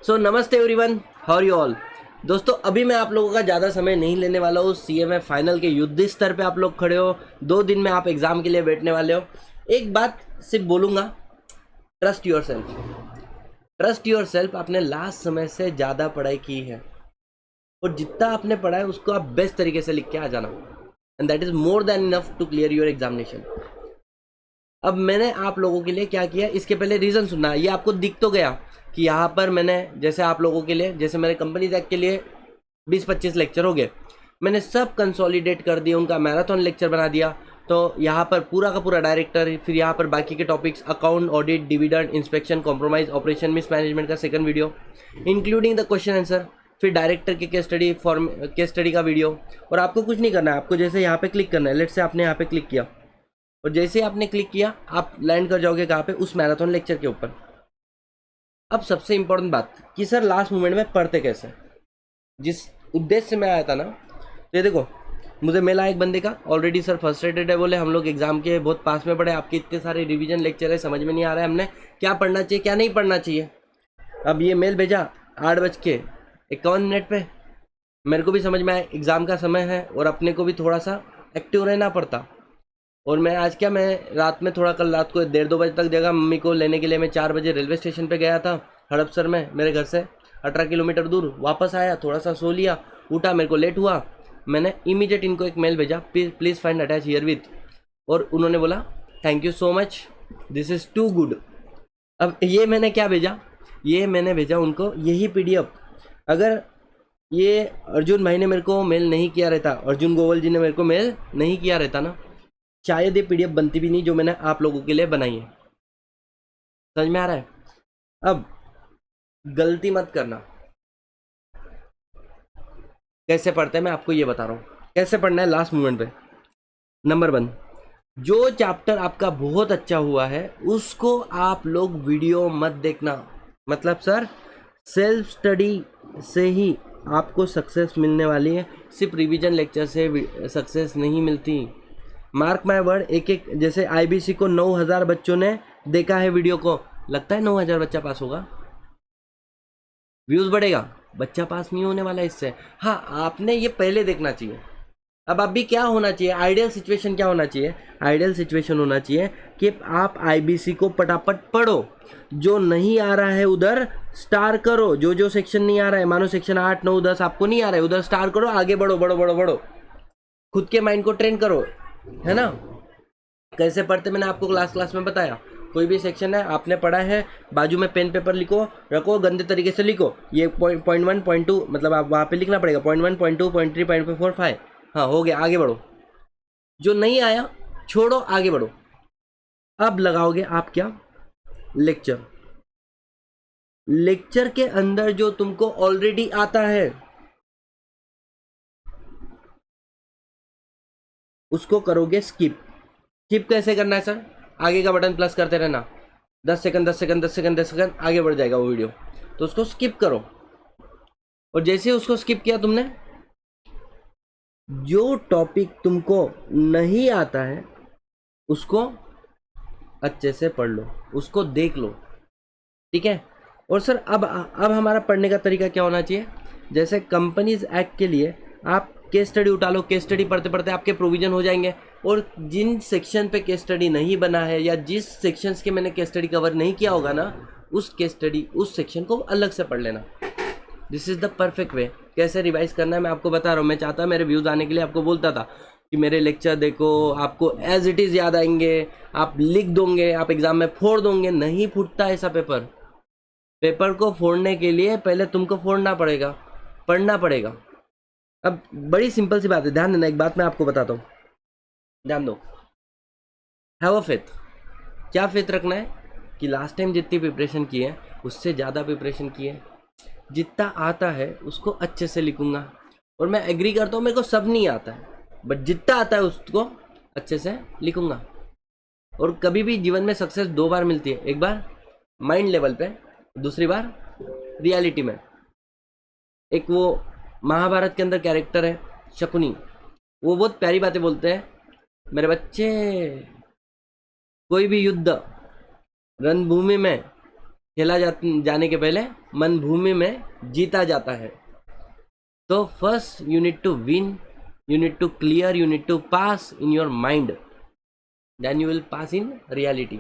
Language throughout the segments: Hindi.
सो नमस्ते everyone, how are you all. दोस्तों अभी मैं आप लोगों का ज़्यादा समय नहीं लेने वाला हूँ। सीएमए फाइनल के युद्ध स्तर पे आप लोग खड़े हो। 2 दिन में आप एग्ज़ाम के लिए बैठने वाले हो। एक बात सिर्फ बोलूँगा, trust your self. Trust your self. आपने लास्ट समय से ज़्यादा पढ़ाई की है और जितना आपने पढ़ा है उसको आप बेस्ट तरीके से लिख के आ जाना, and that is more than enough to clear your examination. अब मैंने आप लोगों के लिए क्या किया, इसके पहले रीज़न सुनना। ये आपको दिख तो गया कि यहाँ पर मैंने जैसे आप लोगों के लिए, जैसे मेरे कंपनीज एक्ट के लिए 20-25 लेक्चर हो गए, मैंने सब कंसोलिडेट कर दिया, उनका मैराथन लेक्चर बना दिया। तो यहाँ पर पूरा का पूरा डायरेक्टर, फिर यहाँ पर बाकी के topics account, audit, dividend, inspection, compromise, operation, mismanagement का second video including the question answer, फिर डायरेक्टर के केस स्टडी का वीडियो। और आपको कुछ नहीं करना है, आपको जैसे यहाँ पे क्लिक करना है। लेट से आपने यहाँ पे क्लिक किया और जैसे आपने क्लिक किया आप लैंड कर जाओगे कहाँ पे, उस मैराथन लेक्चर के ऊपर। अब सबसे इंपॉर्टेंट बात कि सर लास्ट मोमेंट में पढ़ते कैसे, जिस उद्देश्य से मैं आया था ना, तो ये देखो मुझे मेल आया एक बंदे का, ऑलरेडी सर फ्रस्ट्रेटेड है, बोले हम लोग एग्जाम के बहुत पास में पढ़े, आपके इतने सारे रिवीजन लेक्चर है, समझ में नहीं आ रहा है हमने क्या पढ़ना चाहिए क्या नहीं पढ़ना चाहिए। अब ये मेल भेजा 8:51 पे। मेरे को भी समझ में आया एग्ज़ाम का समय है और अपने को भी थोड़ा सा एक्टिव रहना पड़ता। और मैं आज क्या, मैं रात में थोड़ा, कल रात को 1:30-2 बजे तक जगह मम्मी को लेने के लिए मैं 4 बजे रेलवे स्टेशन पे गया था हड़पसर में, मेरे घर से 18 किलोमीटर दूर। वापस आया, थोड़ा सा सो लिया, उठा, मेरे को लेट हुआ, मैंने इमीडिएट इनको एक मेल भेजा, please find attach herewith. और उन्होंने बोला thank you so much, this is too good. अब ये मैंने क्या भेजा, ये मैंने भेजा उनको यही PDF। अगर ये अर्जुन भाई ने मेरे को मेल नहीं किया रहता, अर्जुन गोवल जी ने मेरे को मेल नहीं किया रहता ना, शायद ये PDF बनती भी नहीं जो मैंने आप लोगों के लिए बनाई है। समझ में आ रहा है। अब गलती मत करना। कैसे पढ़ते हैं मैं आपको ये बता रहा हूँ, कैसे पढ़ना है लास्ट मोमेंट पे। नंबर 1, जो चैप्टर आपका बहुत अच्छा हुआ है उसको आप लोग वीडियो मत देखना। मतलब सर सेल्फ स्टडी से ही आपको सक्सेस मिलने वाली है, सिर्फ रिवीजन लेक्चर से सक्सेस नहीं मिलती। मार्क माय वर्ड, एक जैसे IBC को 9,000 बच्चों ने देखा है वीडियो को, लगता है 9,000 बच्चा पास होगा, व्यूज़ बढ़ेगा, बच्चा पास नहीं होने वाला इससे। हाँ, आपने ये पहले देखना चाहिए। अब अभी क्या होना चाहिए, आइडियल सिचुएशन क्या होना चाहिए, आइडियल सिचुएशन होना चाहिए कि आप IBC को पटापट पढ़ो, जो नहीं आ रहा है उधर स्टार करो, जो सेक्शन नहीं आ रहा है, मानो सेक्शन 8, 9, 10 आपको नहीं आ रहा है, उधर स्टार करो, आगे बढ़ो बढ़ो बढ़ो बढ़ो, खुद के माइंड को ट्रेन करो, है ना। कैसे पढ़ते मैंने आपको क्लास में बताया। कोई भी सेक्शन है आपने पढ़ा है, बाजू में पेन पेपर लिखो, रखो, गंदे तरीके से लिखो। ये पॉइंट 1, पॉइंट 2, मतलब आप वहाँ पे लिखना पड़ेगा, पॉइंट 1, पॉइंट 2, पॉइंट 3, पॉइंट 4, 5। हाँ हो गया, आगे बढ़ो। जो नहीं आया छोड़ो, आगे बढ़ो। अब लगाओगे आप क्या, लेक्चर। लेक्चर के अंदर जो तुमको ऑलरेडी आता है उसको करोगे स्किप। स्किप कैसे करना है सर, आगे का बटन प्लस करते रहना, 10 सेकंड 10 सेकंड 10 सेकंड 10 सेकंड आगे बढ़ जाएगा वो वीडियो, तो उसको स्किप करो। और जैसे उसको स्किप किया तुमने, जो टॉपिक तुमको नहीं आता है उसको अच्छे से पढ़ लो, उसको देख लो, ठीक है। और सर अब हमारा पढ़ने का तरीका क्या होना चाहिए, जैसे कंपनीज एक्ट के लिए आप केस स्टडी उठा लो, केस स्टडी पढ़ते पढ़ते आपके प्रोविजन हो जाएंगे। और जिन सेक्शन पे केस स्टडी नहीं बना है या जिस सेक्शंस के मैंने केस स्टडी कवर नहीं किया होगा ना, उस केस स्टडी उस सेक्शन को अलग से पढ़ लेना। This is the perfect way. कैसे रिवाइज करना है मैं आपको बता रहा हूँ। मैं चाहता मेरे व्यूज़ आने के लिए आपको बोलता था कि मेरे लेक्चर देखो, आपको एज इट इज़ याद आएंगे, आप लिख दोगे, आप एग्ज़ाम में फोड़ दोगे। नहीं फूटता ऐसा पेपर। पेपर को फोड़ने के लिए पहले तुमको फोड़ना पड़ेगा, पढ़ना पड़ेगा। अब बड़ी सिंपल सी बात है, ध्यान देना, एक बात मैं आपको बताता हूँ, ध्यान दो। Have a faith. क्या फेथ रखना है कि लास्ट टाइम जितनी प्रिपरेशन की है उससे ज़्यादा प्रिपरेशन की है, जितना आता है उसको अच्छे से लिखूंगा। और मैं एग्री करता हूँ मेरे को सब नहीं आता है, बट जितना आता है उसको अच्छे से लिखूंगा। और कभी भी जीवन में सक्सेस 2 बार मिलती है, एक बार माइंड लेवल पे, दूसरी बार रियलिटी में। एक वो महाभारत के अंदर कैरेक्टर है शकुनी, वो बहुत प्यारी बातें बोलते हैं, मेरे बच्चे कोई भी युद्ध रणभूमि में जाने के पहले मन भूमि में जीता जाता है। तो first you need to win, you need to clear, you need to pass in your mind, then you will pass in reality.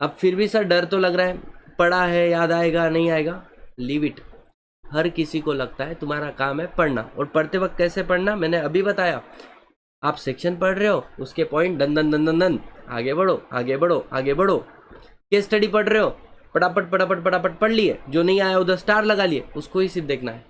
अब फिर भी सर डर तो लग रहा है, पढ़ा है, याद आएगा नहीं आएगा, लीव इट। हर किसी को लगता है तुम्हारा काम है पढ़ना, और पढ़ते वक्त कैसे पढ़ना मैंने अभी बताया। आप सेक्शन पढ़ रहे हो, उसके पॉइंट दन दन दन दन दन, आगे बढ़ो आगे बढ़ो आगे बढ़ो। केस स्टडी पढ़ रहे हो, फटाफट फटाफट फटाफट पढ़ लिए, जो नहीं आया उधर स्टार लगा लिए, उसको ही सिर्फ देखना है।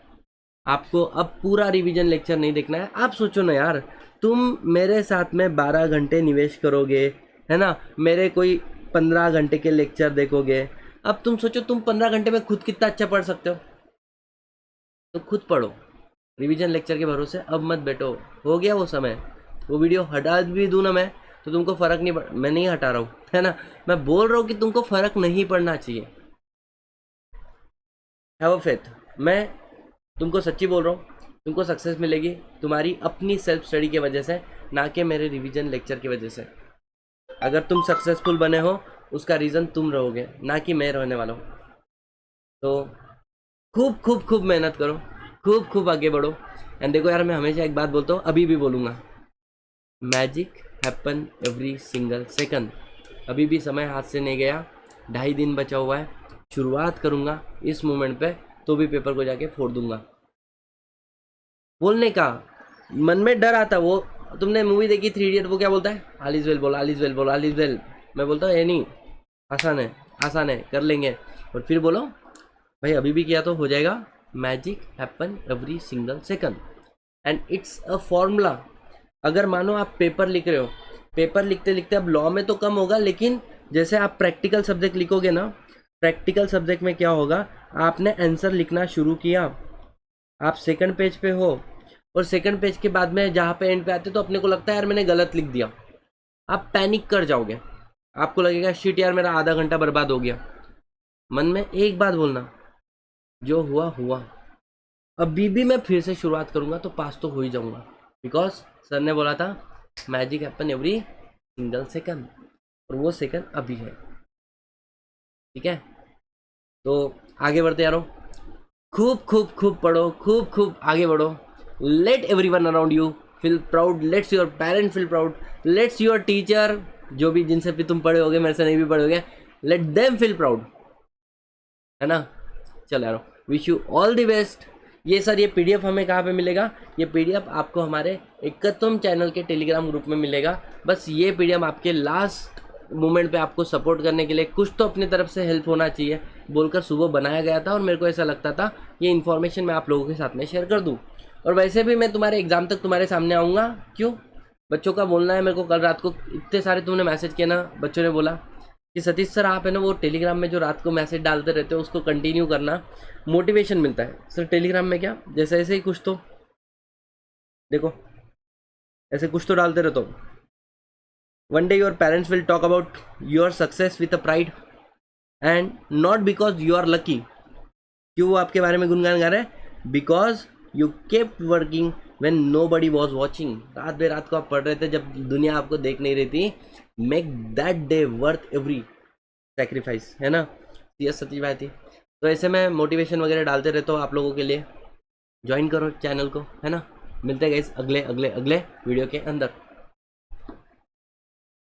आपको अब पूरा रिवीजन लेक्चर नहीं देखना है। आप सोचो ना यार, तुम मेरे साथ में 12 घंटे निवेश करोगे, है ना, मेरे कोई 15 घंटे के लेक्चर देखोगे। अब तुम सोचो तुम 15 घंटे में खुद कितना अच्छा पढ़ सकते हो, तो खुद पढ़ो रिवीजन लेक्चर के भरोसे। अब मत बैठो, हो गया वो समय। वो वीडियो हटा भी दूँ ना मैं, तो तुमको फ़र्क नहीं पड़, मैं नहीं हटा रहा हूँ, है ना, मैं बोल रहा हूँ कि तुमको फ़र्क नहीं पड़ना चाहिए। हैव अ फेथ, मैं तुमको सच्ची बोल रहा हूँ, तुमको सक्सेस मिलेगी तुम्हारी अपनी सेल्फ स्टडी की वजह से, ना कि मेरे रिवीजन लेक्चर की वजह से। अगर तुम सक्सेसफुल बने हो उसका रीज़न तुम रहोगे, ना कि मैं रहने वाला हूँ। तो खूब खूब खूब मेहनत करो, खूब खूब आगे बढ़ो। एंड देखो यार, मैं हमेशा एक बात बोलता हूँ, अभी भी बोलूँगा, magic happen every single second. अभी भी समय हाथ से नहीं गया, 2.5 दिन बचा हुआ है। शुरुआत करूँगा इस मोमेंट पे, तो भी पेपर को जाके फोड़ दूंगा। बोलने का मन में डर आता, वो तुमने मूवी देखी 3 इडियट, वो क्या बोलता है, ऑल इज वेल बोल, ऑल इज वेल बोल, ऑल इज वेल। मैं बोलता हूँ ये नहीं, आसान है, आसान है, कर लेंगे। और फिर बोलो भाई अभी भी किया तो हो जाएगा। Magic happen every single second, and it's a formula. अगर मानो आप पेपर लिख रहे हो, पेपर लिखते लिखते अब लॉ में तो कम होगा, लेकिन जैसे आप प्रैक्टिकल सब्जेक्ट लिखोगे ना, प्रैक्टिकल सब्जेक्ट में क्या होगा, आपने आंसर लिखना शुरू किया, आप सेकंड पेज पे हो, और सेकंड पेज के बाद में जहाँ पे एंड पे आते तो अपने को लगता है यार मैंने गलत लिख दिया, आप पैनिक कर जाओगे, आपको लगेगा शिट यार मेरा आधा घंटा बर्बाद हो गया। मन में एक बात बोलना, जो हुआ हुआ, अभी भी मैं फिर से शुरुआत करूंगा तो पास तो हो ही जाऊंगा, बिकॉज सर ने बोला था magic happen every single second, और वो सेकंड अभी है। ठीक है, तो आगे बढ़ते यारो, खूब खूब खूब पढ़ो, खूब खूब आगे बढ़ो। Late everyone around you feel proud, let's your parent feel proud, let's your teacher, जो भी जिनसे भी तुम पढ़े होगे, मेरे से नहीं भी पढ़े होगे, लेट देम फील प्राउड, है ना। चलो यारो, wish you all the best. ये सर ये पीडीएफ हमें कहाँ पे मिलेगा, ये पीडीएफ आपको हमारे 71 चैनल के टेलीग्राम ग्रुप में मिलेगा। बस ये पीडीएफ आपके लास्ट मोमेंट पे आपको सपोर्ट करने के लिए, कुछ तो अपनी तरफ से हेल्प होना चाहिए बोलकर सुबह बनाया गया था, और मेरे को ऐसा लगता था ये इन्फॉर्मेशन मैं आप लोगों के साथ में शेयर कर दूँ। और वैसे भी मैं तुम्हारे एग्जाम तक तुम्हारे सामने आऊँगा, क्यों, बच्चों का बोलना है मेरे को। कल रात को इतने सारे तुमने मैसेज किया ना, बच्चों ने बोला कि सतीश सर आप है ना वो टेलीग्राम में जो रात को मैसेज डालते रहते हो उसको कंटिन्यू करना, मोटिवेशन मिलता है। सर टेलीग्राम में क्या, जैसे ऐसे ही कुछ तो देखो, ऐसे कुछ तो डालते रहते हो। One day your parents will talk about your success with a pride, and not because you are lucky. क्यों वो आपके बारे में गुनगान गा रहे हैं, because you kept working when nobody was watching. रात बे रात को आप पढ़ रहे थे जब दुनिया आपको देख नहीं रही थी। Make that day worth every sacrifice, है ना, ये सच्ची बात थी। तो ऐसे में मोटिवेशन वगैरह डालते रहता हूँ आप लोगों के लिए, ज्वाइन करो चैनल को, है ना। मिलते हैं गाइस अगले वीडियो के अंदर।